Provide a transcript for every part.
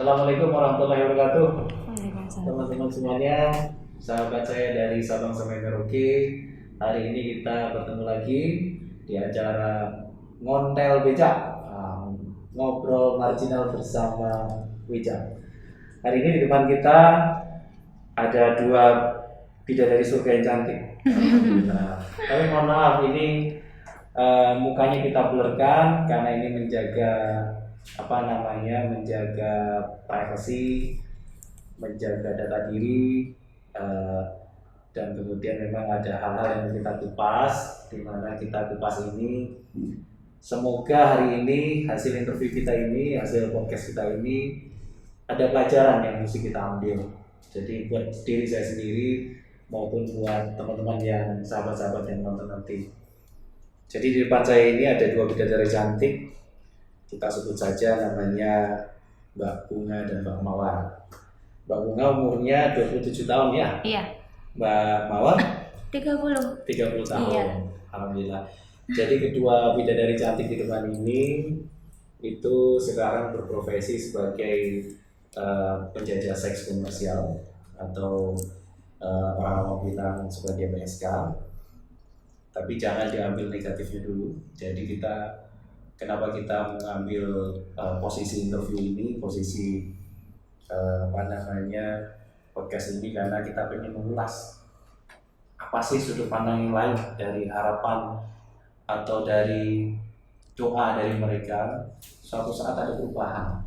Assalamualaikum warahmatullahi wabarakatuh. Waalaikumsalam. Teman-teman semuanya, sahabat saya dari Sabang sampai Merauke. Hari ini kita bertemu lagi di acara Ngontel Becak, ngobrol marginal bersama Wijak. Hari ini di depan kita ada dua bidadari surga yang cantik. Nah, tapi mohon maaf ini mukanya kita blurkan karena ini menjaga privasi, menjaga data diri, dan kemudian memang ada hal-hal yang kita kupas. Di mana kita kupas ini, semoga hari ini hasil interview kita ini, hasil podcast kita ini ada pelajaran yang mesti kita ambil. Jadi buat diri saya sendiri maupun buat teman-teman yang sahabat-sahabat yang nonton nanti. Jadi di depan saya ini ada dua bidadari cantik. Kita sebut saja namanya Mbak Bunga dan Mbak Mawar. Mbak Bunga umurnya 27 tahun ya? Iya. Mbak Mawar? 30 tahun. Iya. Alhamdulillah. Jadi kedua bidadari cantik di depan ini itu sekarang berprofesi sebagai penjajah seks komersial atau orang-orang bilang sebagai PSK. Tapi jangan diambil negatifnya dulu. Jadi kenapa kita mengambil posisi interview ini, posisi podcast ini, karena kita ingin mengulas apa sih sudut pandang yang lain dari harapan atau dari doa dari mereka suatu saat ada perubahan.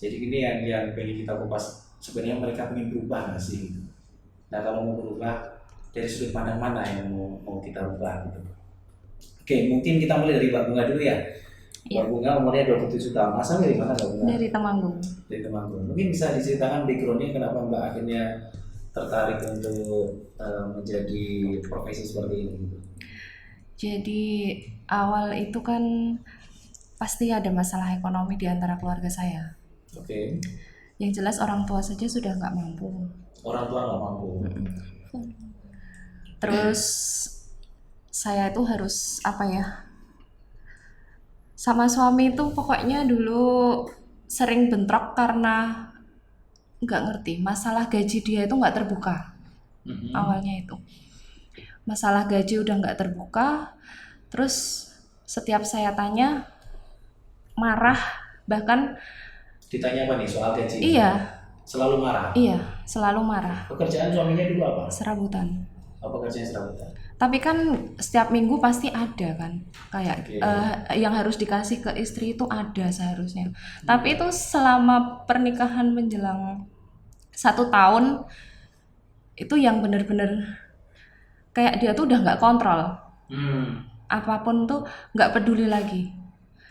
Jadi ini yang pengen kita kupas, sebenarnya mereka ingin berubah nggak sih? Nah kalau mau berubah, dari sudut pandang mana yang mau kita ubah gitu. Oke, mungkin kita mulai dari Mbak Bunga dulu ya. Iya. Mbak Bunga umurnya 27 tahun. Asal dari mana Mbak Bunga? Dari Temanggung. Dari Temanggung. Mungkin bisa diceritakan backgroundnya kenapa Mbak akhirnya tertarik untuk menjadi profesi seperti ini gitu. Jadi awal itu kan pasti ada masalah ekonomi di antara keluarga saya. Oke. Yang jelas orang tua saja sudah nggak mampu. Orang tua nggak mampu. Terus saya itu harus sama suami itu pokoknya dulu sering bentrok karena nggak ngerti masalah gaji dia itu nggak terbuka. Awalnya itu masalah gaji udah nggak terbuka, terus setiap saya tanya marah, bahkan Ditanya apa nih soal gaji? iya Selalu marah. iya selalu marah. Pekerjaan suaminya dulu apa? Serabutan. Apa kerjanya serabutan? Tapi kan setiap minggu pasti ada kan kayak Oke. yang harus dikasih ke istri itu ada seharusnya. Tapi itu selama pernikahan menjelang 1 tahun itu yang bener-bener kayak dia tuh udah nggak kontrol. Apapun tuh nggak peduli lagi.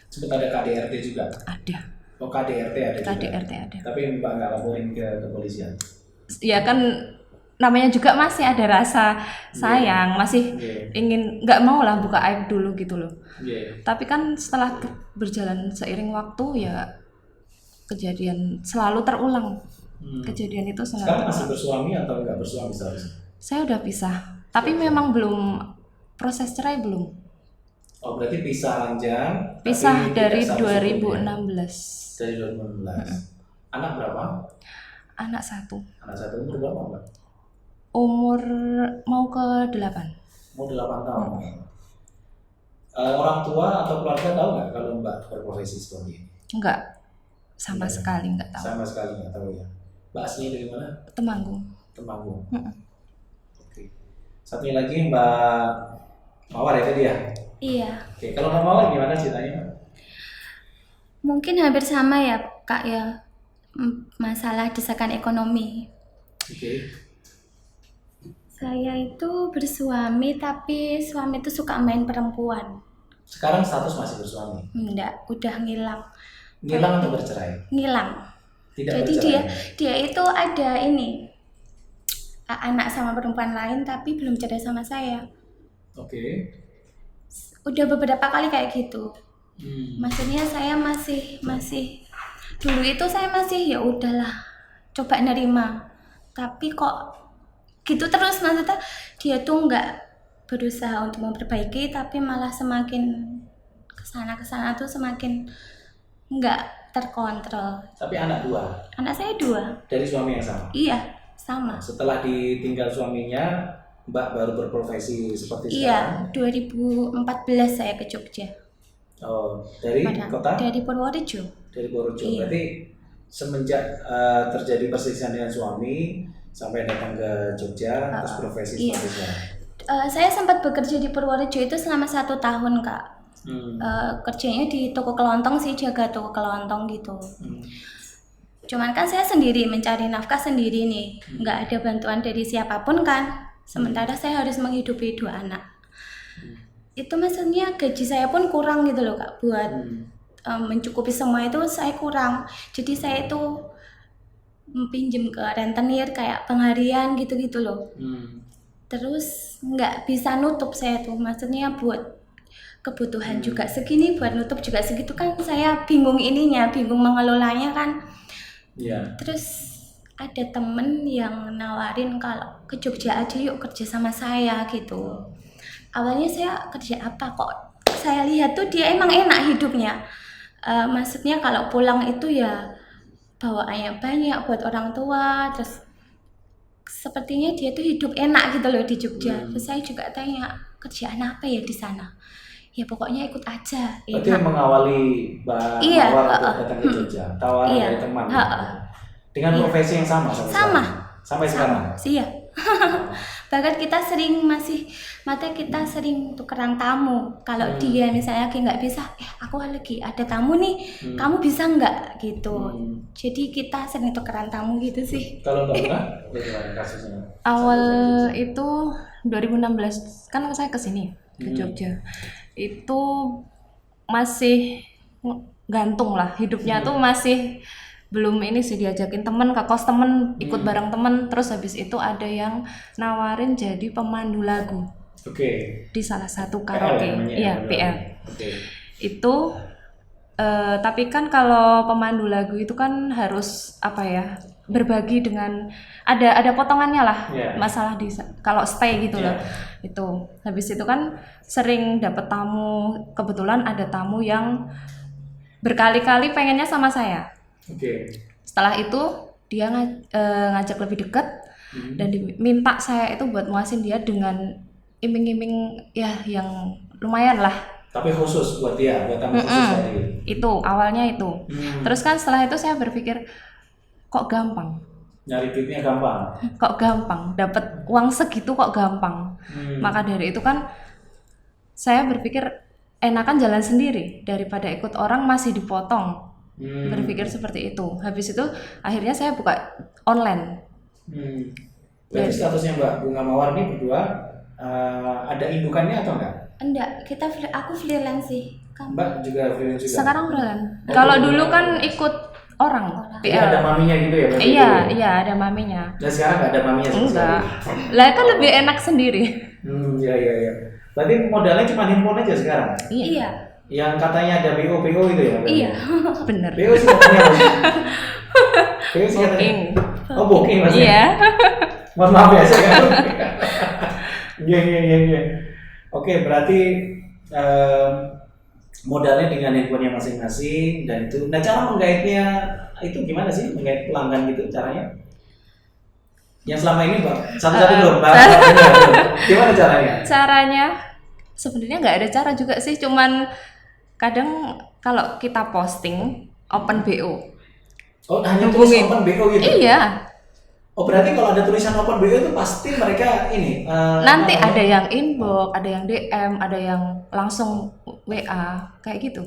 Sempat ada KDRT juga? Ada. Oh KDRT ada juga? KDRT ada. Tapi Mbak nggak laporin ke kepolisian? Ya kan namanya juga masih ada rasa sayang, masih ingin nggak mau lah buka aib dulu gitu loh. Tapi kan setelah berjalan seiring waktu ya kejadian selalu terulang. Kejadian itu selalu Sekarang masih terulang. bersuami atau nggak bersuami seharusnya? Saya udah pisah, tapi memang belum proses cerai belum. Oh berarti pisah ranjang. Pisah tapi dari tidak satu suku 2016. ya? Dari 2016. Anak berapa? Anak 1. Anak 1 umur berapa Mbak? Umur mau ke 8. Mau 8 tahun. Orang tua atau keluarga tahu nggak kalau Mbak berprofesi seperti ini? Enggak, sama sekali enggak tahu. Sama sekali nggak tahu ya. Mbak aslinya dari mana? Temanggung. Temanggung. Oke. Satunya lagi Mbak Mawar ya tadi ya? Iya, Oke, kalau Mbak Mawar gimana ceritanya? mungkin hampir sama ya Kak ya, masalah desakan ekonomi. Oke. Saya itu bersuami tapi suami itu suka main perempuan. Sekarang status masih bersuami? Enggak, udah ngilang. Ngilang atau bercerai? Ngilang. Tidak Jadi bercerai. dia itu ada anak sama perempuan lain tapi belum cerai sama saya. Oke. Udah beberapa kali kayak gitu. Maksudnya saya masih dulu itu saya masih ya udahlah coba nerima, tapi kok gitu terus, maksudnya dia tuh nggak berusaha untuk memperbaiki tapi malah semakin kesana tuh semakin nggak terkontrol. Tapi anak 2 Anak saya 2. dari suami yang sama. Iya, sama. Setelah ditinggal suaminya, Mbak baru berprofesi seperti Iya, sekarang. 2014 saya ke Jogja. Oh, dari kota? Dari Purworejo. Dari Purworejo. Iya. Berarti semenjak terjadi perselisihan dengan suami sampai datang ke Jogja, terus profesi iya. seperti sekarang. Saya sempat bekerja di Purworejo itu selama 1 tahun, Kak. Kerjanya di toko kelontong sih, jaga toko kelontong gitu. Cuman kan saya sendiri mencari nafkah sendiri nih, nggak ada bantuan dari siapapun kan. Sementara saya harus menghidupi 2 anak. Itu maksudnya gaji saya pun kurang gitu loh, Kak, buat mencukupi semua itu saya kurang. Jadi saya itu pinjem ke rentenir kayak pengharian gitu-gitu loh. Terus nggak bisa nutup saya tuh, maksudnya buat kebutuhan juga segini, buat nutup juga segitu kan saya bingung bingung mengelolanya kan. Terus ada temen yang nawarin kalau ke Jogja aja yuk kerja sama saya gitu. Awalnya saya kerja apa kok saya lihat tuh dia emang enak hidupnya. Maksudnya kalau pulang itu ya bawaannya banyak buat orang tua, terus sepertinya dia tuh hidup enak gitu loh di Jogja. Terus saya juga tanya kerjaan apa ya di sana. Ya pokoknya ikut aja. Berarti mengawali Mbak Mawar untuk datang ke Jogja, tawaran dari teman. Dengan profesi yang sama sampai sekarang. Iya. Bahkan kita sering tukeran tamu. Kalau dia misalnya lagi nggak bisa, aku lagi ada tamu nih, kamu bisa nggak gitu. Jadi kita sering tukeran tamu gitu sih. Kalau Mbak Muna, bagaimana kasusnya? Awal itu 2016 kan saya kesini ke Jogja. Itu masih gantung lah hidupnya tuh masih belum ini sih, diajakin temen ke kos temen, ikut bareng temen, terus habis itu ada yang nawarin jadi pemandu lagu. Di salah satu karaoke, iya PL. Itu tapi kan kalau pemandu lagu itu kan harus berbagi dengan ada potongannya lah, masalah di kalau stay gitu loh. Itu habis itu kan sering dapet tamu, kebetulan ada tamu yang berkali-kali pengennya sama saya. Setelah itu dia ngajak lebih dekat dan diminta saya itu buat muasin dia dengan iming-iming ya yang lumayan lah. Tapi khusus buat dia, buat tamu khusus tadi. Itu awalnya itu. Terus kan setelah itu saya berpikir kok gampang. Nyari duitnya gampang. Kok gampang, dapat uang segitu kok gampang. Maka dari itu kan saya berpikir enakan jalan sendiri daripada ikut orang masih dipotong. Berpikir seperti itu. Habis itu akhirnya saya buka online. Berarti statusnya Mbak Bunga Mawar ini berdua ada indukannya atau enggak? Enggak, aku freelance sih. Mbak juga freelance juga? Sekarang freelance. Kalau dulu kan ikut orang. Iya, ada maminya gitu ya? Iya, ada maminya. Dan sekarang nggak ada maminya sama enggak. Lah kan lebih enak sendiri. Iya. Berarti modalnya cuma handphone aja sekarang? Iya. Yang katanya ada BO itu ya? Iya. Bener. BO sih katanya apa sih? BO sih katanya? Oh, booking maksudnya? Iya. Mohon maaf ya saya kan. Iya. Oke, berarti modalnya dengan handphonenya masing-masing dan itu. Nah, cara menggaitnya itu gimana sih? Menggait pelanggan gitu caranya? Yang selama ini Mbak, satu-satu dulu Mbak. Gimana caranya? Caranya sebenarnya nggak ada cara juga sih, cuman kadang kalau kita posting open BO. Oh, hanya tulis open BO gitu? Iya. Oh, berarti kalau ada tulisan open BO itu pasti mereka ini nanti ada yang inbox, ada yang DM, ada yang langsung WA kayak gitu.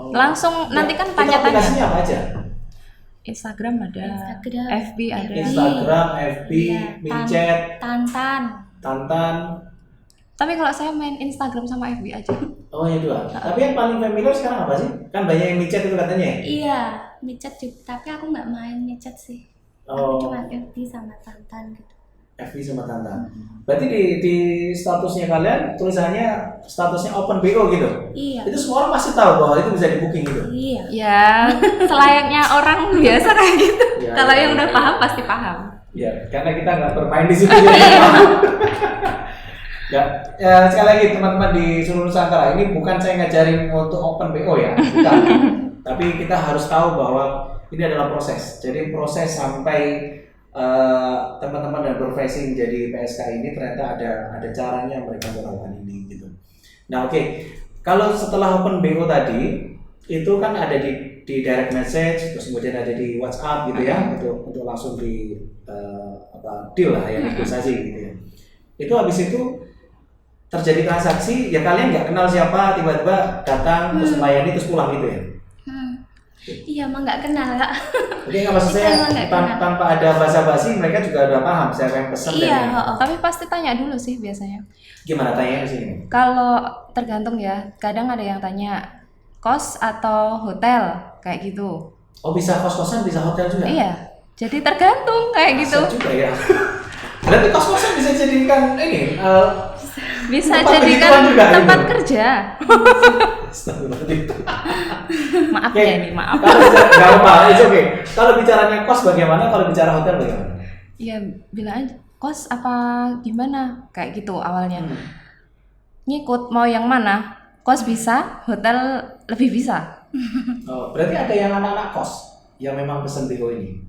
Langsung nanti kan tanya-tanya. Aplikasinya apa aja? Instagram ada, FB ada. Instagram, FB, Micet, Tantan. Tapi kalau saya main Instagram sama FB aja. Oh ya dua. Tapi yang paling familiar sekarang apa sih? Kan banyak yang Micet itu katanya. Iya, Micet juga. Tapi aku nggak main Micet sih. Aku cuma FB sama Tantan gitu. FB sama Tantan. Berarti di statusnya kalian tulisannya statusnya open BO gitu? Iya. Itu semua orang pasti tahu bahwa itu bisa di booking gitu? Iya. Ya, selayaknya orang biasa kayak gitu. Kalau yang udah paham pasti paham. Ya, karena kita nggak bermain di situ jadi paham. Sekali lagi teman-teman di seluruh Nusantara, ini bukan saya ngajarin untuk open BO ya, bukan. Tapi kita harus tahu bahwa ini adalah proses. Jadi proses sampai teman-teman dan profesi menjadi PSK ini ternyata ada caranya mereka melakukan ini gitu. Nah oke. Kalau setelah open BO tadi itu kan ada di direct message, terus kemudian ada di WhatsApp gitu ya, untuk langsung di deal lah ya, negosiasi gitu ya. Itu habis itu terjadi transaksi, ya kalian nggak kenal siapa, tiba-tiba datang terus melayani terus pulang gitu ya? Iya, emang nggak kenal Kak. Oke, nggak maksud saya tanpa ada basa-basi mereka juga udah paham siapa yang pesan. Iya, tapi pasti tanya dulu sih biasanya. Gimana tanya di sini? Kalau tergantung ya, kadang ada yang tanya kos atau hotel kayak gitu. Oh bisa kos-kosan, bisa hotel juga? Iya, jadi tergantung kayak gitu. Bisa juga ya. Berarti kos-kosan bisa jadikan ini bisa tempat jadikan juga, tempat gitu. Kerja. Maaf ya nih, maaf. Gak apa-apa, it's okay. Kalau bicaranya kos bagaimana, kalau bicara hotel bagaimana? Ya bilang aja kos apa gimana kayak gitu awalnya. Ngikut mau yang mana? Kos bisa, hotel lebih bisa. Oh, berarti ada yang anak-anak kos yang memang pesen BO ini?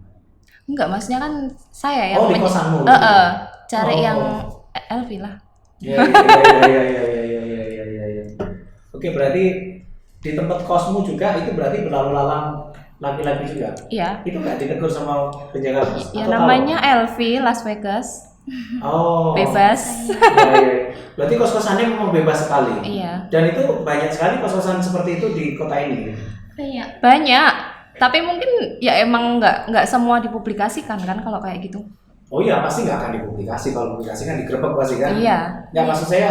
Enggak, maksudnya kan saya yang di kosanmu. Cari yang LV lah. Ya. Oke, berarti di tempat kosmu juga itu berarti berlalu lalang laki-laki juga? Iya. Itu nggak ditegur sama penjaga kos? Ya namanya LV Las Vegas. Oh. Bebas. Ya. Berarti kos-kosannya memang bebas sekali. Iya. Dan itu banyak sekali kos-kosan seperti itu di kota ini. Banyak. Tapi mungkin ya emang nggak semua dipublikasikan kan kalau kayak gitu. Oh iya, pasti nggak akan dipublikasi. Kalau publikasi kan digerebek pasti kan? Iya. Nggak, maksud saya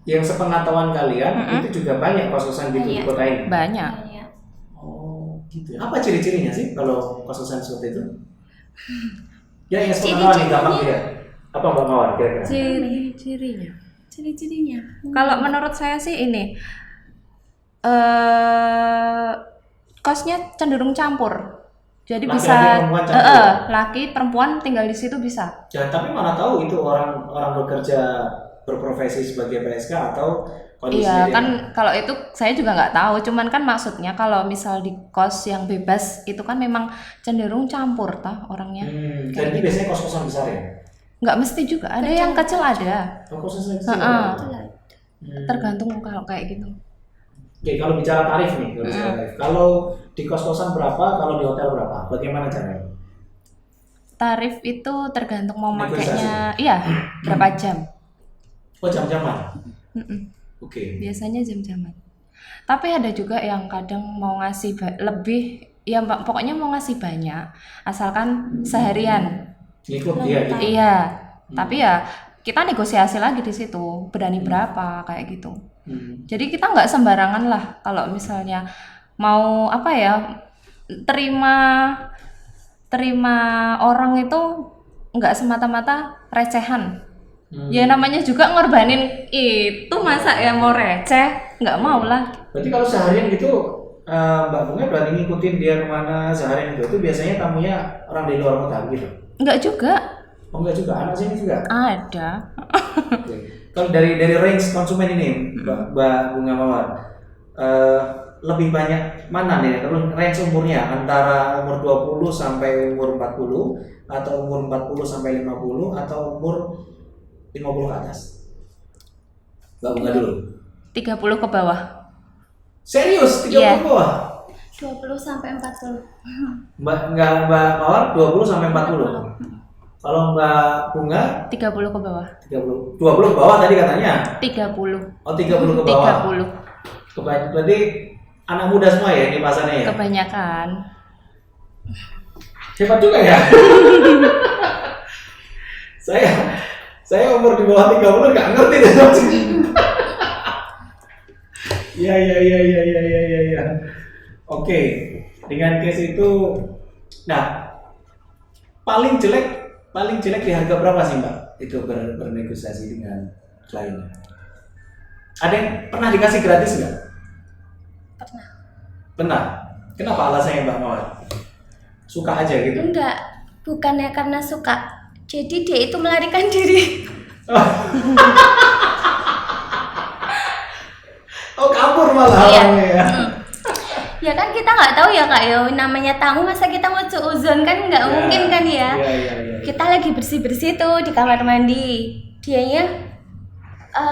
yang sepengetahuan kalian itu juga banyak kos-kosan gitu di kota ini? Banyak. Oh gitu. Apa ciri-cirinya sih kalau kos-kosan seperti itu? Ya yang sepengetahuan nih gampang ya. Apa Mbak Mawar kira-kira? Ciri-cirinya. Kalau menurut saya sih ini kosnya cenderung campur. Jadi laki-laki, bisa laki perempuan tinggal di situ bisa. Ya, tapi mana tahu itu orang bekerja berprofesi sebagai PSK atau kondisinya. Iya kan kalau itu saya juga nggak tahu. Cuman kan maksudnya kalau misal di kos yang bebas itu kan memang cenderung campur tah orangnya. Dan ini biasanya kos-kosan besar ya? Nggak mesti juga. Ada yang kecil ada. Oh, kos-kosan kecil. Tergantung kalau kayak gitu. Oke, kalau bicara tarif nih, kalau di kos-kosan berapa, kalau di hotel berapa? Bagaimana caranya? Tarif itu tergantung mau makainya, iya, berapa jam. Oh, jam-jaman? Oke. Biasanya jam-jaman. Tapi ada juga yang kadang mau ngasih lebih, ya pokoknya mau ngasih banyak, asalkan seharian. Ngikut dia gitu? Iya, tapi ya kita negosiasi lagi di situ, berani berapa, kayak gitu. Jadi kita nggak sembarangan lah kalau misalnya mau apa ya terima orang itu nggak semata-mata recehan. Ya namanya juga ngorbanin itu, masa ya mau receh, nggak mau lah. Berarti kalau seharian gitu Mbak Bunga berani ngikutin dia kemana seharian itu biasanya tamunya orang dari luar kota gitu? Nggak juga. Oh enggak juga, anak sini juga? Ada. Kalau dari range konsumen ini, Mbak Bunga Mawar, lebih banyak mana nih? Terus range umurnya antara umur 20 sampai umur 40 atau umur 40 sampai 50 atau umur 50 ke atas? Mbak Bunga dulu. 30 ke bawah. Serius? 30 ke bawah? 20 sampai 40. Mbak Mawar 20 sampai 40. Kalau Mbak Bunga 30 ke bawah. 20 ke bawah tadi katanya? 30. Oh, 30 ke bawah. 30. Berarti anak muda semua ya ini pasarnya ya? Kebanyakan. Hebat juga ya. Saya umur di bawah 30 nggak ngerti deh. Ya. Oke, dengan case itu, nah paling jelek di harga berapa sih Mbak? Itu bernegosiasi dengan kliennya. Ada yang pernah dikasih gratis nggak? Pernah. Kenapa alasannya Mbak Mawar? Suka aja gitu? Enggak, bukannya karena suka. Jadi dia itu melarikan diri. Oh, kabur malah Iya. orangnya ya. Ya kan kita nggak tahu ya Kak ya, namanya tamu masa kita mau seuzon kan nggak Ya. mungkin kan ya. Iya. Kita lagi bersih-bersih tuh di kamar mandi. Dianya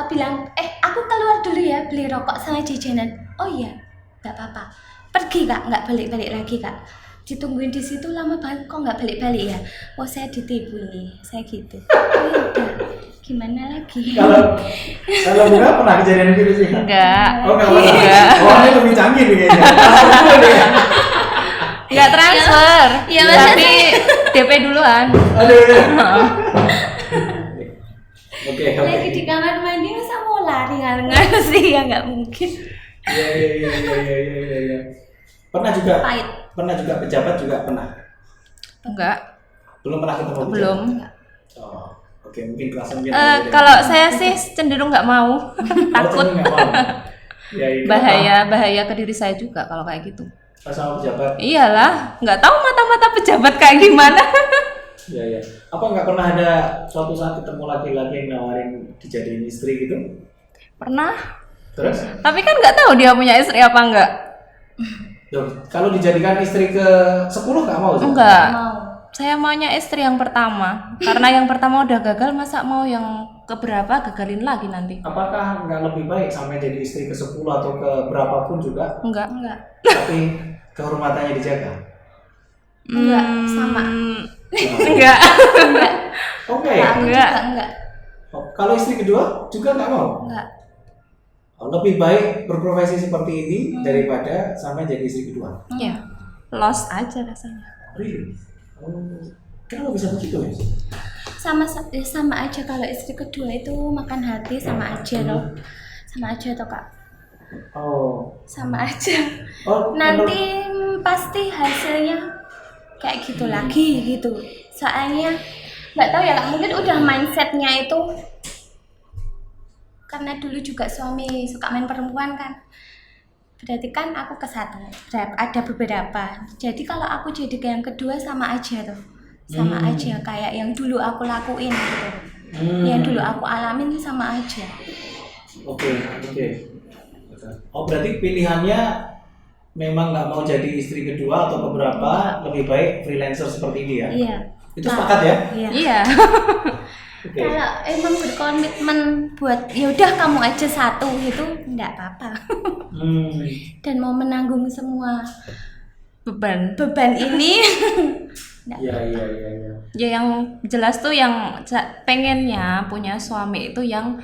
bilang, aku keluar dulu ya beli rokok sama jajanan. Oh iya, nggak apa-apa. Pergi Kak, nggak balik-balik lagi Kak. Ditungguin di situ lama banget kok nggak balik-balik ya. Oh saya ditipu nih, saya gitu. Oh ya udah, gimana lagi? Kalau Bunga pernah kejadian gitu sih? Enggak. Oh, enggak pernah. Oh, ini lebih canggih nih kayaknya. Transfer dulu nih. Enggak transfer. Iya, maksudnya Tapi DP duluan. Aduh. Oke. Lagi di kamar mandi masa mau lari ngal sih ya nggak mungkin. Iya. Pernah juga pejabat juga pernah. Enggak. Belum pernah ketemu pejabat? Belum. Oh, oke, mungkin kelasnya mungkin. Kalau saya sih cenderung nggak mau. Takut. Ya, bahaya ke diri saya juga kalau kayak gitu. Sama pejabat. Iyalah, nggak tahu mata-mata pejabat kayak gimana. Iya. Apa nggak pernah ada suatu saat ketemu laki-laki yang nawarin dijadiin istri gitu? Pernah. Terus? Tapi kan nggak tahu dia punya istri apa enggak. Loh, kalau dijadikan istri ke 10 nggak mau? Enggak. Mau. Saya maunya istri yang pertama. Karena yang pertama udah gagal, masa mau yang keberapa gagalin lagi nanti? Apakah nggak lebih baik sampai jadi istri ke 10 atau ke berapapun juga, Enggak. tapi kehormatannya dijaga? Enggak, sama. Enggak. Oke ya? Aku Enggak. juga enggak. Oh, kalau istri kedua juga nggak mau? Enggak. Oh, lebih baik berprofesi seperti ini daripada sampai jadi istri kedua. Ya, lost aja rasanya. Really? Oh, kenapa bisa begitu ya? Sama aja kalau istri kedua itu makan hati sama aja loh. Sama aja toh Kak. Oh, Sama aja. oh Nanti pasti hasilnya kayak gitu lagi gitu. Soalnya nggak tahu ya Kak, mungkin udah mindsetnya itu karena dulu juga suami suka main perempuan kan. Berarti kan aku ke satu, ada beberapa. Jadi kalau aku jadi ke yang kedua sama aja tuh. Sama aja kayak yang dulu aku lakuin gitu. Yang dulu aku alamin sama aja. Oke. Oh, berarti pilihannya memang nggak mau jadi istri kedua atau keberapa, lebih baik freelancer seperti ini ya? Iya. Itu sepakat ya? Iya. Iya. Oke. Kalau emang berkomitmen buat ya udah kamu aja satu itu enggak apa-apa. Dan mau menanggung semua Beban. ini Iya. Ya yang jelas tuh yang pengennya punya suami itu yang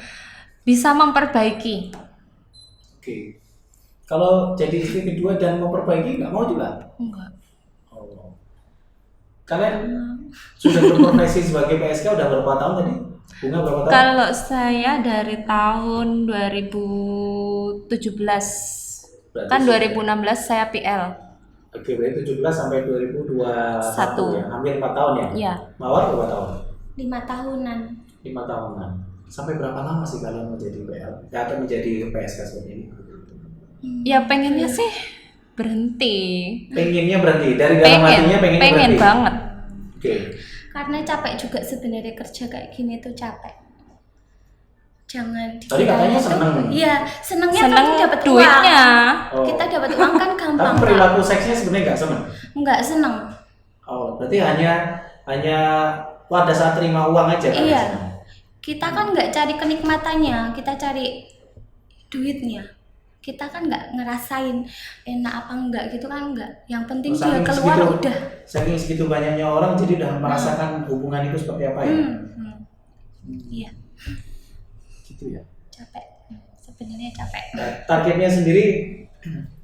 bisa memperbaiki. Oke. Kalau jadi istri kedua dan memperbaiki nggak mau juga? Enggak. Oh. Kalian sudah berprofesi sebagai PSK udah berapa tahun tadi? Bunga berapa tahun? Kalau saya dari tahun 2017. Berarti Kan sudah- 2016 saya PL. Oke, berarti 17 sampai 2021 ya, hampir 4 tahun ya? Iya. Mawar berapa tahun? 5 tahunan. 5 tahunan. Sampai berapa lama sih kalian menjadi PL? Atau menjadi PSK seperti ini? Ya pengennya sih berhenti. Pengennya berhenti? Dari dalam hatinya pengen berhenti? banget. Oke. Karena capek juga sebenarnya kerja kayak gini tuh capek. Jangan Tadi katanya tuh- seneng. Iya, senengnya Seneng kamu dapat duitnya. uang. Oh. Kita dapat uang kan gampang. Tapi perilaku seksnya sebenarnya nggak seneng? Enggak seneng. Oh, berarti hanya pada saat terima uang aja kan? Iya. Kita kan nggak cari kenikmatannya, kita cari duitnya. Kita kan nggak ngerasain enak apa enggak gitu kan enggak. Yang penting dia keluar udah. Saking segitu banyaknya orang jadi udah merasakan hubungan itu seperti apa ya? Iya, Gitu ya. capek. Sebenarnya capek. Nah, targetnya sendiri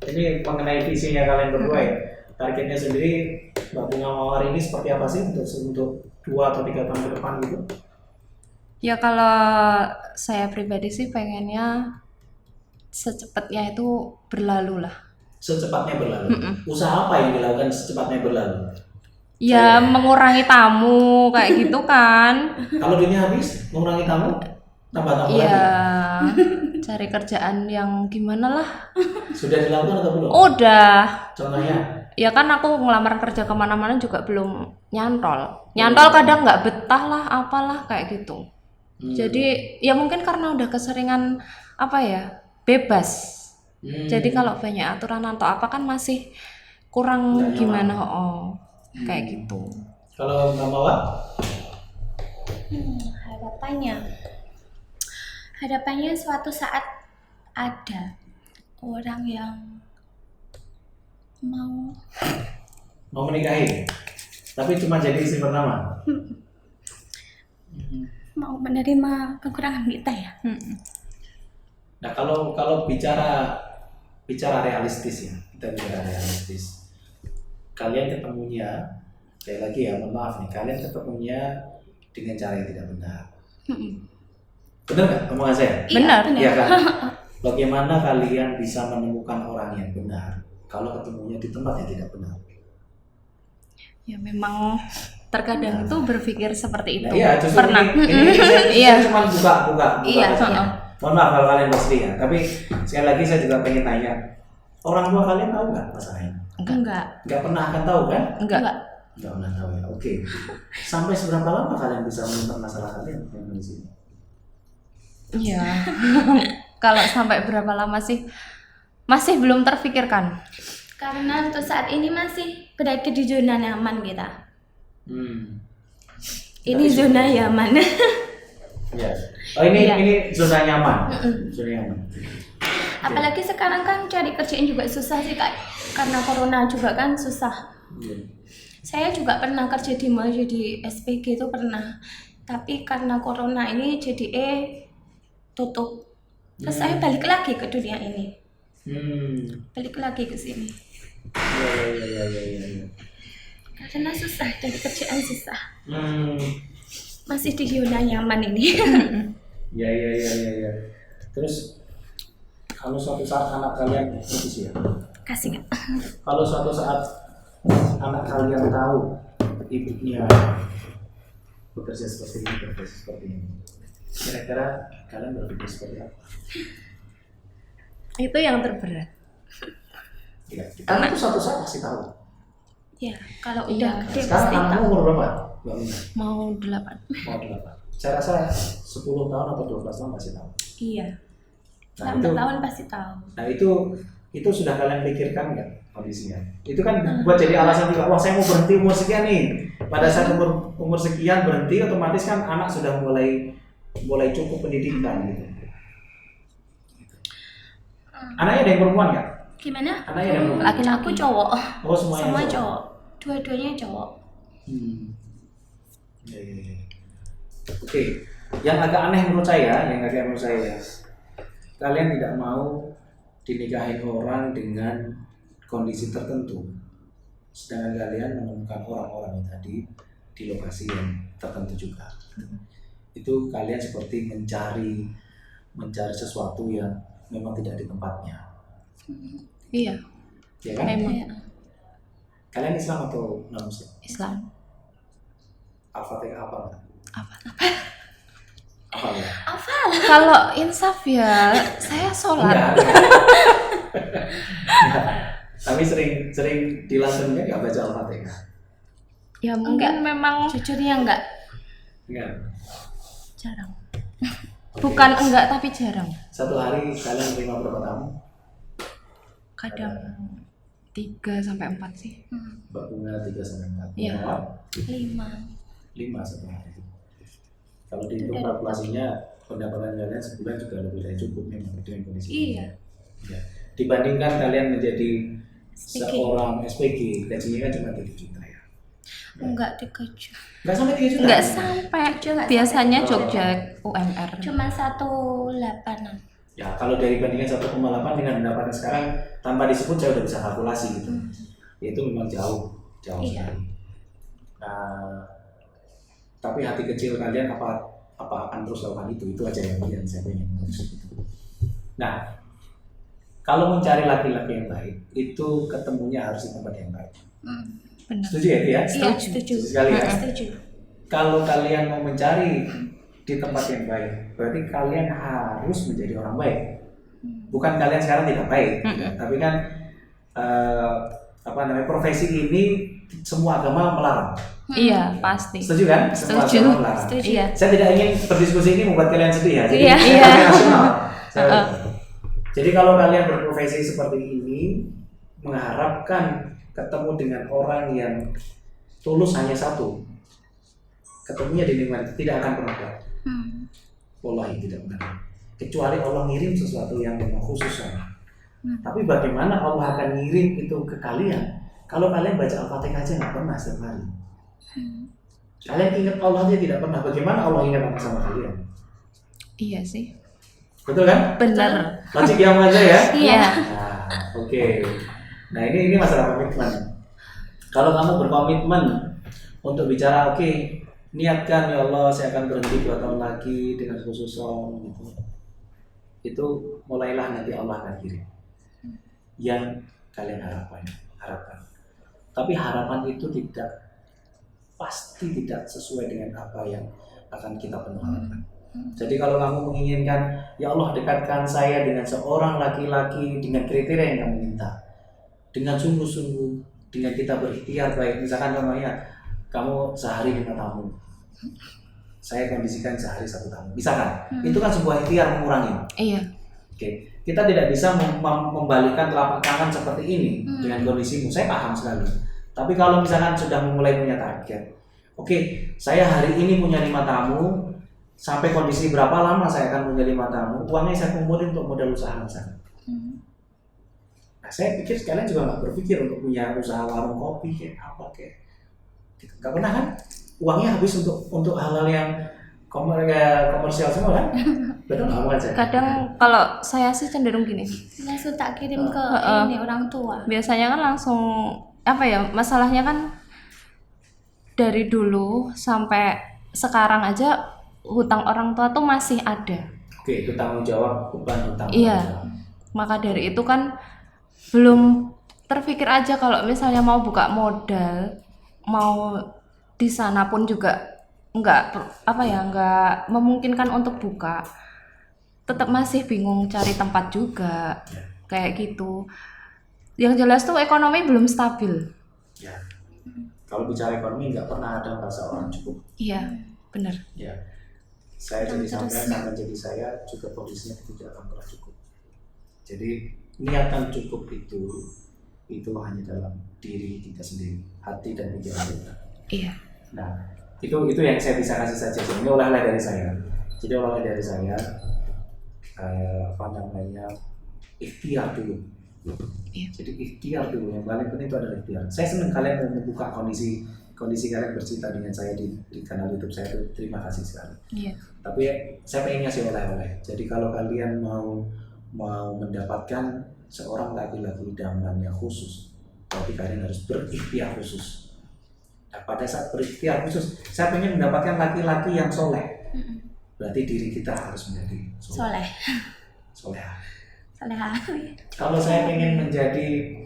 ini mengenai visinya kalian berdua ya. Targetnya sendiri Mbak Bunga Mawar ini seperti apa sih untuk 2 atau 3 tahun ke depan gitu? Ya kalau saya pribadi sih pengennya secepatnya itu berlalu lah. Secepatnya berlalu. Usaha apa yang dilakukan secepatnya berlalu? Ya mengurangi tamu kayak gitu kan. Kalau duitnya habis, mengurangi tamu, tambah tamu Iya. lagi. Cari kerjaan yang gimana lah. Sudah dilakukan atau belum? Udah. Contohnya? Ya kan aku ngelamar kerja kemana-mana juga belum nyantol. Nyantol kadang nggak betah lah, apalah kayak gitu. Jadi ya mungkin karena udah keseringan apa ya, bebas. Jadi kalau banyak aturan atau apa kan masih kurang Nggak gimana, nyaman. kayak gitu. Kalau Mbak Mawar? Harapannya suatu saat ada orang yang Mau menikahi, tapi cuma jadi istri pertama. mau menerima kekurangan kita ya. Nah kalau bicara realistis ya, kita bicara realistis. Kalian ketemunya, sekali lagi ya, mohon maaf nih, kalian ketemunya dengan cara yang tidak benar. Benar nggak omongan saya? Benar. Iya kan? Bagaimana kalian bisa menemukan orang yang benar kalau ketemunya di tempat yang tidak benar? Ya memang terkadang itu berpikir seperti itu. Nah, iya, justru Pernah. saya cuma buka. Iya. Mohon maaf kalau kalian pasti ya. Tapi sekali lagi saya juga pengen tanya, orang tua kalian tahu nggak masalah ini? Enggak. Nggak pernah akan tahu kan? Enggak. Nggak pernah tahu ya. Oke. Sampai seberapa lama kalian bisa menemukan masalah kalian yang di sini? Iya. Kalau sampai berapa lama sih? Masih belum terfikirkan. Karena untuk saat ini masih berada di zona nyaman kita. Ini zona nyaman. Ya. Oh ini Iya. ini zona nyaman. Zona nyaman. Apalagi sekarang kan cari kerjaan juga susah sih Kak. Karena corona juga kan susah. Saya juga pernah kerja di mall jadi SPG itu pernah. Tapi karena corona ini jadi tutup. Terus saya balik lagi ke dunia ini. Balik lagi ke sini. Iya. Karena susah, dari kerjaan susah. Masih di zona nyaman ini. Iya. Terus kalau suatu saat anak kalian itu sih ya. Kasih Kak. Kalau suatu saat anak kalian tahu ibunya bekerja seperti ini, kira-kira kalian berpikir seperti apa? Itu yang terberat. Ya, karena itu suatu saat pasti tahu. Ya, kalau Iya. udah gede Sekarang pasti anakmu tahu. umur berapa? Mbak Mina? Mau 8. Mau 8. Saya rasa 10 tahun atau 12 tahun pasti tahu. Iya. Nah, 8 itu- tahun pasti tahu. Nah itu sudah kalian pikirkan nggak kondisinya? Itu kan buat jadi alasan juga, wah saya mau berhenti umur sekian nih. Pada saat umur sekian berhenti, otomatis kan anak sudah mulai cukup pendidikan gitu. Anaknya ada yang perempuan nggak? Gimana? Anaknya ada yang perempuan? Laki-laki. Aku cowok. Oh semuanya Semua cowok. Dua-duanya cowok. Ya. Oke, yang agak aneh menurut saya, kalian tidak mau dinikahin orang dengan kondisi tertentu, sedangkan kalian menemukan orang-orang tadi di lokasi yang tertentu juga. Itu kalian seperti mencari sesuatu yang memang tidak di tempatnya, Iya, ya kan? memang Iya. Kalian Islam atau non Muslim? Islam. Al-Fatihah apa nggak? Apa? Apa ya? Kalau insaf ya, saya sholat. Enggak. Tapi sering dilangsungnya nggak baca Al-Fatihah? Ya mungkin memang Jujurnya enggak. Enggak. jarang. Bukan enggak tapi jarang. Satu hari kalian terima berapa tamu? Kadang 3-4 sih. Mbak Bunga 3-4. Iya. 5. 5 satu hari. Kalau dihitung kalkulasinya pendapatan kalian sebulan juga lebih dari cukup memang dengan kondisi ini. Iya. Ya. Dibandingkan kalian menjadi SPG. seorang SPG, gajinya kan cuma 3 juta ya. Enggak 3 juta. Enggak sampai 3 juta. Enggak sampai. Jogja. Biasanya Jogja UMR. Cuma 1,8-an. Ya, kalau dari bandingan 1,8 dengan pendapatan sekarang tanpa disebut saya udah bisa kalkulasi gitu. Itu memang jauh Iya. sekali. Nah, tapi hati kecil kalian apa akan terus lakukan itu aja yang saya pengen maksud itu. Nah, kalau mencari laki-laki yang baik itu ketemunya harus di tempat yang baik. Benar. Setuju ya, Tia? Iya, Setuju. setuju. Sekali ya. Setuju. Kalau kalian mau mencari di tempat yang baik, berarti kalian harus menjadi orang baik. Bukan kalian sekarang tidak baik, tapi kan profesi ini semua agama melarang. Iya, pasti. Setuju kan? Semua Setuju. agama melarang. Setuju. Iya. Saya tidak ingin berdiskusi ini membuat kalian sedih ya. Jadi Iya. saya rasional. Jadi kalau kalian berprofesi seperti ini, mengharapkan ketemu dengan orang yang tulus hanya satu, ketemunya di lingkungan itu tidak akan pernah dapat. Wallahi tidak benar. Kecuali Allah ngirim sesuatu yang memang khusus sama. Tapi bagaimana Allah akan ngirim itu ke kalian? Kalau kalian baca Al-Fatihah aja nggak pernah setiap hari. Kalian ingat Allah aja tidak pernah. Bagaimana Allah ingat sama kalian? Iya sih. Betul kan? Benar. Logik yang aja ya. Iya. Nah, oke. Nah ini masalah komitmen. Kalau kamu berkomitmen untuk bicara, oke, niatkan ya Allah, saya akan berhenti 2 tahun lagi dengan khususon gitu. Itu mulailah nanti Allah akan kirim yang kalian harapkan. Tapi harapan itu pasti tidak sesuai dengan apa yang akan kita penuh harapkan. Jadi kalau kamu menginginkan, ya Allah dekatkan saya dengan seorang laki-laki dengan kriteria yang kamu minta, dengan sungguh-sungguh, dengan kita berikhtiar baik. Misalkan contohnya, kamu sehari 5 tamu, saya kondisikan sehari 1 tamu. Misalkan, itu kan sebuah ikhtiar mengurangi. Iya. Oke, kita tidak bisa membalikkan telapak tangan seperti ini dengan kondisimu. Saya paham sekali. Tapi kalau misalkan sudah mulai punya target, oke, saya hari ini punya 5 tamu, sampai kondisi berapa lama saya akan punya 5 tamu, uangnya saya kumpulin untuk modal usaha misalkan. Nah, saya pikir kalian juga nggak berpikir untuk punya usaha warung kopi kayak apa kayak, nggak pernah kan? Uangnya habis untuk hal-hal yang komersial semua kan? Betul nggak aja? Kadang kalau saya sih cenderung gini. Langsung tak kirim ke ini orang tua. Biasanya kan langsung masalahnya kan dari dulu sampai sekarang aja hutang orang tua tuh masih ada. Oke, itu tanggung jawab, beban hutang. Iya. Maka dari itu kan belum terpikir aja kalau misalnya mau buka modal, mau di sana pun juga nggak memungkinkan untuk buka. Tetap masih bingung cari tempat juga, kayak gitu. Yang jelas tuh ekonomi belum stabil. Ya. Kalau bicara ekonomi nggak pernah ada merasa orang cukup. Iya, benar. Ya. Saya jadi sampai jadi saya juga kondisinya tidak akan pernah cukup. Jadi niatan cukup itu hanya dalam diri kita sendiri, hati dan pikiran kita. Iya. Nah, itu yang saya bisa kasih saja. Ini oleh-oleh dari saya. Jadi oleh-oleh dari saya, ikhtiar dulu. Iya. Jadi ikhtiar dulu. Yang paling penting itu adalah ikhtiar. Saya senang kalian mau membuka kondisi kalian bercerita dengan saya di kanal YouTube saya itu, terima kasih sekali. Iya. Tapi saya pengen ngasih oleh-oleh. Jadi kalau kalian mau mendapatkan seorang laki-laki idamannya khusus, tapi kalian harus berikhtiar khusus. Nah, pada saat berikhtiar khusus, saya pengen mendapatkan laki-laki yang soleh. Berarti diri kita harus menjadi soleh. Kalau saya pengen menjadi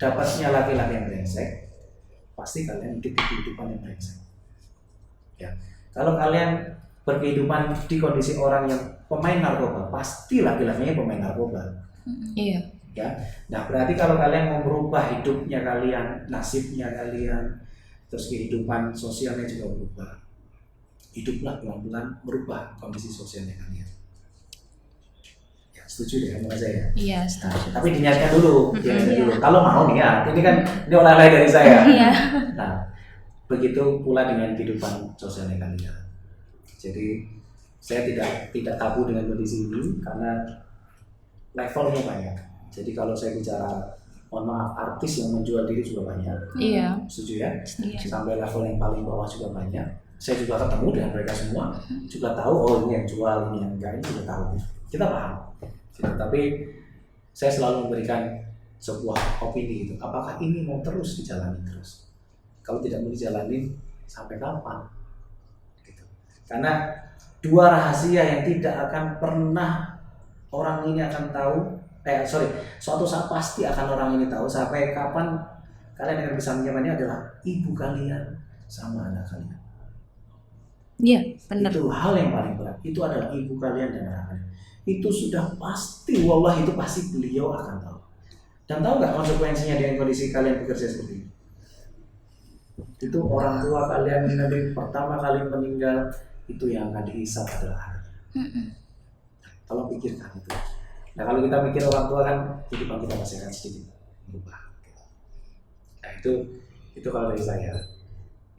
dapatnya laki-laki yang brengsek, pasti kalian hidup kehidupan yang brengsek. Ya. Kalau kalian berkehidupan di kondisi orang yang pemain narkoba, pasti laki-lakinya pemain narkoba. Iya. Ya. Nah, berarti kalau kalian mau merubah hidupnya kalian, nasibnya kalian, terus kehidupan sosialnya juga berubah. Hiduplah pelan-pelan merubah kondisi sosialnya kalian. Ya, setuju dengan saya? Iya, setuju. Nah, tapi diniatkan dulu, Kalau mau nih ya, ini kan ini oleh-oleh dari saya. Iya. Nah, begitu pula dengan kehidupan sosialnya kalian. Jadi saya tidak tabu dengan kondisi ini karena levelnya banyak. Jadi kalau saya bicara, mohon maaf, artis yang menjual diri juga banyak. Iya. Setuju ya? Setuju. Sampai level yang paling bawah juga banyak. Saya juga ketemu dengan mereka semua, juga tahu oh ini yang jual, ini yang enggak, ini juga tahu. Kita paham. Tapi saya selalu memberikan sebuah opini gitu. Apakah ini mau terus dijalani terus? Kalau tidak mau dijalani sampai kapan? Gitu. Karena 2 rahasia yang tidak akan pernah orang ini akan tahu. Suatu saat pasti akan orang ini tahu sampai kapan kalian akan bisa menyimpannya adalah ibu kalian sama anak kalian. Iya, benar. Itu hal yang paling berat. Itu adalah ibu kalian dan anak kalian. Itu sudah pasti, wallah itu pasti beliau akan tahu. Dan tahu nggak konsekuensinya dengan kondisi kalian bekerja seperti ini? Itu orang tua kalian nanti pertama kali meninggal, itu yang akan dihisap adalah anak. Tolong pikirkan itu. Nah kalau kita mikir orang tua kan kehidupan kita masih akan sedikit berubah. Nah itu kalau dari saya.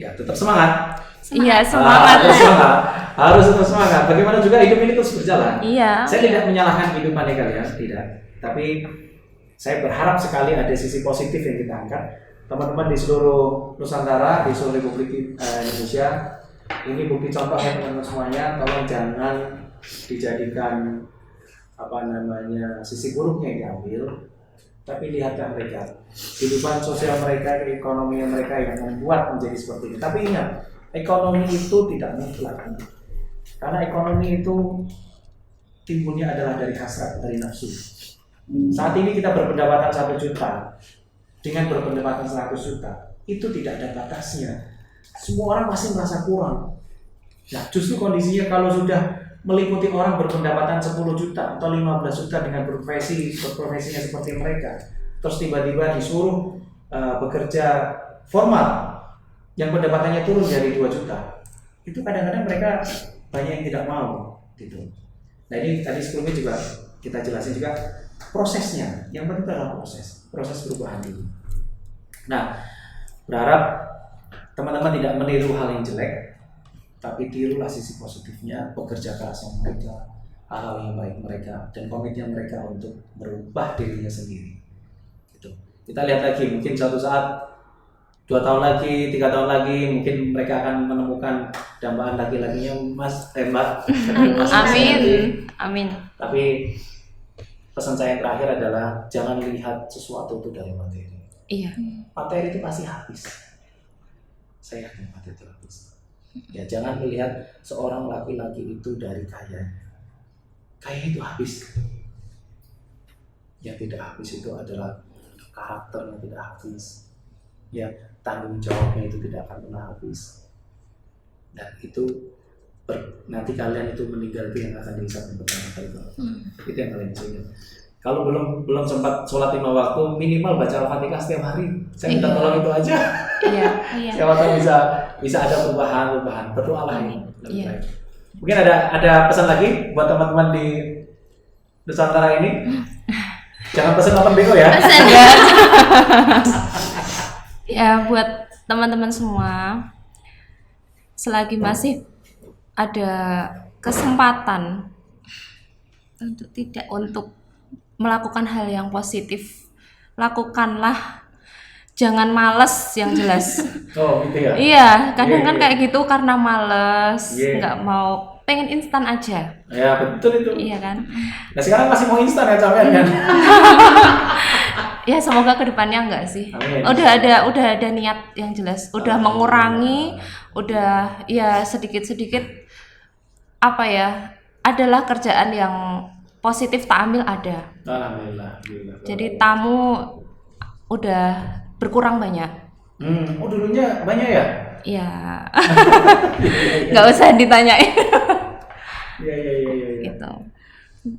Ya tetap semangat. Iya, semangat. Harus tetap semangat. Bagaimana juga hidup ini terus berjalan. Iya. Saya tidak menyalahkan kehidupan kalian, tidak. Tapi saya berharap sekali ada sisi positif yang kita angkat. Teman-teman di seluruh Nusantara, di seluruh Republik Indonesia, ini bukti contoh ya teman-teman semuanya. Tolong jangan dijadikan sisi buruknya yang diambil, tapi lihatlah mereka, kehidupan sosial mereka, ekonomi mereka yang membuat menjadi seperti ini. Tapi ingat, ekonomi itu tidak mutlak, karena ekonomi itu timbulnya adalah dari hasrat, dari nafsu. Saat ini kita berpendapatan 1 juta, dengan berpendapatan 100 juta, itu tidak ada batasnya. Semua orang pasti merasa kurang. Nah, justru kondisinya kalau sudah meliputi orang berpendapatan 10 juta atau 15 juta dengan profesinya seperti mereka, terus tiba-tiba disuruh bekerja formal yang pendapatannya turun dari 2 juta, itu kadang-kadang mereka banyak yang tidak mau gitu. Nah ini tadi sebelumnya juga kita jelasin juga prosesnya, yang penting adalah proses perubahan ini. Nah, berharap teman-teman tidak meniru hal yang jelek, tapi tirulah sisi positifnya, bekerja kerasnya mereka, hal-hal yang baik mereka, dan komitmen mereka untuk merubah dirinya sendiri. Gitu. Kita lihat lagi, mungkin suatu saat 2 tahun lagi, 3 tahun lagi, mungkin mereka akan menemukan dambaan laki-lakinya Mbak. Amin. Tapi pesan saya yang terakhir adalah jangan lihat sesuatu itu dari materi. Iya. Materi itu pasti habis. Saya yakin materi itu habis. Ya jangan melihat seorang laki-laki itu dari kaya. Kaya itu habis. Yang tidak habis itu adalah karakternya tidak habis. Ya tanggung jawabnya itu tidak akan pernah habis. Dan itu nanti kalian itu meninggal itu yang akan dihisab pertama kali. Itu yang kalian ingat. Kalau belum sempat sholat 5 waktu, minimal baca Al-Fatihah setiap hari. Saya minta tolong itu aja. Iya. Siapa tahu bisa ada perubahan. Berdoalah ini. Iya. Mungkin ada pesan lagi buat teman-teman di Nusantara ini. Jangan pesan open BO ya. Pesan ya. Ya buat teman-teman semua, selagi masih ada kesempatan untuk melakukan hal yang positif, lakukanlah, jangan males yang jelas. Oh gitu ya? Iya, kadang kan kayak gitu karena males, nggak mau, pengen instan aja. Ya betul itu. Iya kan? Nah sekarang masih mau instan ya sampean kan? Ya semoga kedepannya enggak sih. Amin. Udah ada niat yang jelas, udah mengurangi, udah ya sedikit adalah kerjaan yang positif tak ambil ada. Alhamdulillah. Jadi tamu udah berkurang banyak. Oh dulunya banyak ya? Iya. Nggak usah ditanyain. Iya. Gitu.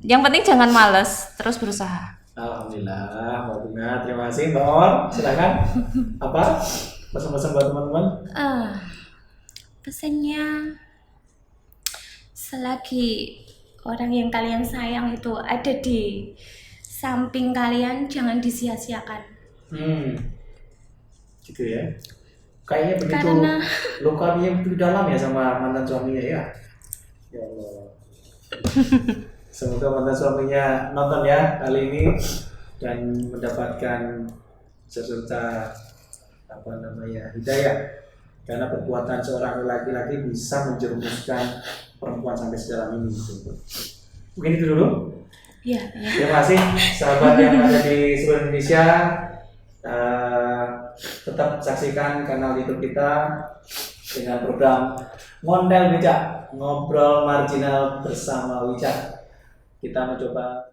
Yang penting jangan malas, terus berusaha. Alhamdulillah, Mbak Bunga, terima kasih. Mbak Or, silakan. Apa pesan-pesan buat teman-teman? Pesannya, selagi orang yang kalian sayang itu ada di samping kalian, jangan disia-siakan. Gitu ya. Kayaknya begitu lukanya begitu dalam ya sama mantan suaminya ya. Ya Allah. Semoga mantan suaminya nonton ya kali ini dan mendapatkan serta hidayah, karena perbuatan seorang laki-laki bisa menjerumuskan perempuan sampai sedalam ini. Mungkin itu dulu. Iya. Terima kasih sahabat yang ada di seluruh Indonesia. Tetap saksikan kanal YouTube kita dengan program Ngondel Bijak, Ngobrol Marginal bersama Wijak. Kita mencoba